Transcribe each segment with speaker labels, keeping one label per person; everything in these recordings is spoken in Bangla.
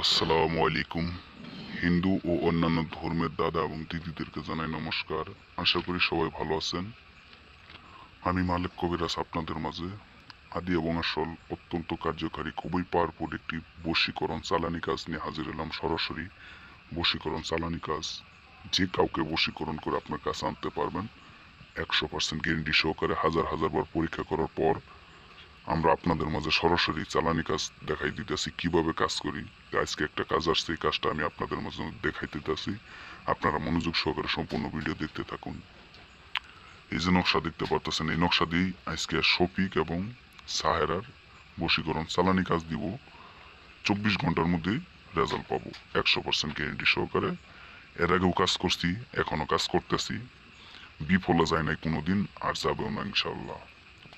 Speaker 1: আসসালামু আলাইকুম। হিন্দু ও অন্যান্য ধর্মের দাদা এবং দিদিদেরকে জানাই নমস্কার। আশা করি সবাই ভালো আছেন। আমি মালিক কবিরাজ আপনাদের মাঝে আদি এবং আসল অত্যন্ত কার্যকারী খুবই পাওয়ারফুল একটি বশীকরণ চালানি কাজ নিয়ে হাজির হলাম। সরাসরি বশীকরণ চালানি কাজ, যে কাউকে বশীকরণ করে আপনার কাছে আনতে পারবেন 100% গ্যারেন্টি সহকারে। হাজার হাজার বার পরীক্ষা করার পর আমরা আপনাদের মাঝে সরাসরি চালানি কাজ দেখাই দিতেছি কিভাবে কাজ করি। আজকে একটা কাজ আসছে, এই কাজটা আমি আপনাদের মাঝে দেখাই দিতেছি। আপনারা মনোযোগ সহকারে সম্পূর্ণ ভিডিও দেখতে থাকুন। এই যে নকশা দেখতে পারতেছেন, এই নকশা দিয়েই আজকে শফিক এবং সাহেরার বশীকরণ চালানি কাজ দিব। 24 ঘন্টার মধ্যে রেজাল্ট পাবো 100% গ্যারেন্টি সহকারে। এর আগেও কাজ করছি, এখনো কাজ করতেছি, বিফলে যায় নাই কোনোদিন, আর যাবেও না ইনশাল্লাহ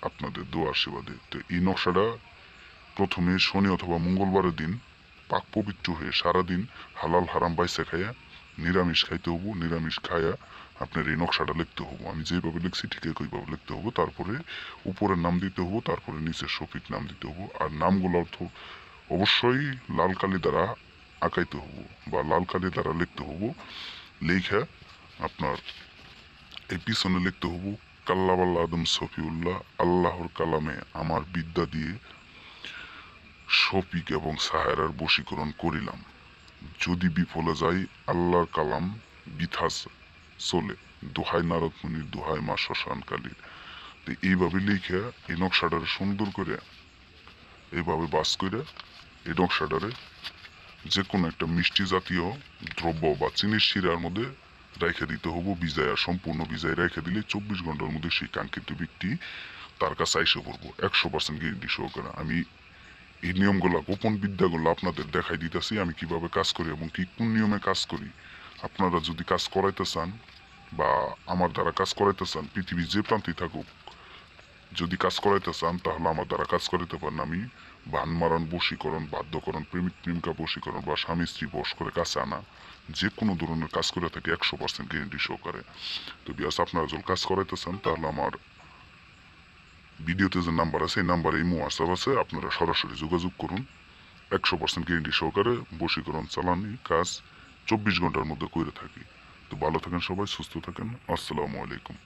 Speaker 1: আপনাদের দোয়া আশীর্বাদে। তো এই নকশাটা প্রথমে শনি অথবা মঙ্গলবারের দিন পাক পবিত্র হয়ে সারাদিন হালাল হারাম বাইসা খাইয়া নিরামিষ খাইতে হবো। নিরামিষ খাইয়া আপনার এই নকশাটা লিখতে হবো। আমি যেভাবে লিখছি ঠিক একইভাবে লিখতে হবো। তারপরে উপরের নাম দিতে হবো, তারপরে নিচের শফিক নাম দিতে হবো। আর নামগুলো অর্থ অবশ্যই লাল কালি দ্বারা আঁকাইতে হবো বা লাল কালি দ্বারা লিখতে হবো। লেখা আপনার এই পিছনে লিখতে হবো কাল্লাবাল্লা আদম সফিউল্লাহ, আল্লাহর কালামে আমার বিদ্যা দিয়ে শফিক এবং সাহেরার বশীকরণ করিলাম। যদি বিফলে যাই আল্লাহর কালাম বিথা চলে, দোহাই নারদ মুনির, দোহাই মা শ্মশানকালীর। তো এইভাবে লিখে এই নকশাটারে সুন্দর করে এইভাবে বাস করে এই নকশাটারে যে কোনো একটা মিষ্টি জাতীয় দ্রব্য বা চিনির শিরার মধ্যে রেখে দিতে হবো। ভিজাইয়া সম্পূর্ণ ভিজাই রেখে দিলে 24 ঘন্টার মধ্যে সেই কাঙ্ক্ষিত ব্যক্তি তার কাছে আইসে পড়বো 100% গ্যারেন্টি সহকারে। আমি এই নিয়মগুলো, গোপন বিদ্যাগুলো আপনাদের দেখাই দিতেছি আমি কিভাবে কাজ করি এবং কি কোন নিয়মে কাজ করি। আপনারা যদি কাজ করাইতে চান বা আমার দ্বারা কাজ করাইতে চান, পৃথিবীর যে প্রান্তেই থাকুক, যদি কাজ করাইতে চান তাহলে আমার দ্বারা কাজ করাইতে পারেন। আমি বান মারান, বশীকরণ, বাধ্যকরণ, প্রেমিক প্রেমিকা বশীকরণ বা স্বামী স্ত্রী বশ করে কাছে আনা, যে কোনো ধরনের কাজ করে থাকি 100% গ্যারেন্টি সহকারে। তো বিয়াস, আপনারা যদি কাজ করাইতে চান তাহলে আমার ভিডিওতে যে নাম্বার আছে এই নাম্বারে ইমো হোয়াটসঅ্যাপ আছে, আপনারা সরাসরি যোগাযোগ করুন। 100% গ্যারেন্টি সহকারে বশীকরণ চালানি কাজ 24 ঘন্টার মধ্যে করে থাকি। তো ভালো থাকেন সবাই, সুস্থ থাকেন। আসসালামু আলাইকুম।